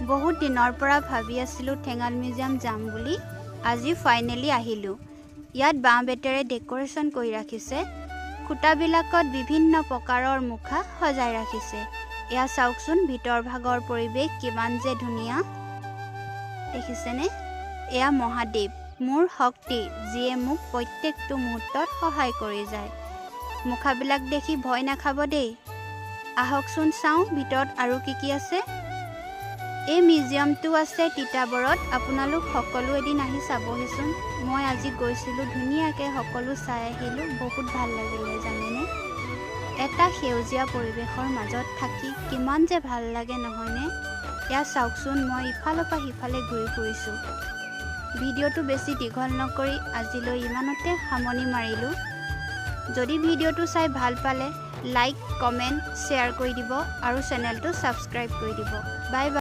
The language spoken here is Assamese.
বহুত দিনৰ পৰা ভাবি আছিলোঁ ঠেঙাল মিউজিয়াম যাম বুলি। আজি ফাইনেলি আহিলোঁ। ইয়াত বাঁহ বেতেৰে ডেক'ৰেশ্যন কৰি ৰাখিছে। খুঁটাবিলাকত বিভিন্ন প্ৰকাৰৰ মুখা সজাই ৰাখিছে। এয়া চাওকচোন ভিতৰ ভাগৰ পৰিৱেশ কিমান যে ধুনীয়া। দেখিছেনে? এয়া মহাদেৱ, মোৰ শক্তি, যিয়ে মোক প্ৰত্যেকটো মুহূৰ্তত সহায় কৰি যায়। মুখাবিলাক দেখি ভয় নাখাব দেই। আহকচোন চাওঁ ভিতৰত আৰু কি আছে। এই মিউজিয়ামটো আছে তিতাবৰত। আপোনালোক সকলো এদিন আহি চাবহিচোন। মই আজি গৈছিলোঁ, ধুনীয়াকৈ সকলো চাই আহিলোঁ। বহুত ভাল লাগিলে জানেনে? এটা সেউজীয়া পৰিৱেশৰ মাজত থাকি কিমান যে ভাল লাগে নহয়নে? এয়া চাওকচোন, মই ইফালৰ পৰা সিফালে ঘূৰি ফুৰিছোঁ। ভিডিঅ'টো বেছি দীঘল নকৰি আজিলৈ ইমানতে সামৰণি মাৰিলোঁ। যদি ভিডিঅ'টো চাই ভাল পালে লাইক, কমেণ্ট, শ্বেয়াৰ কৰি দিব আৰু চেনেলটো ছাবস্ক্ৰাইব কৰি দিব। Bye bye.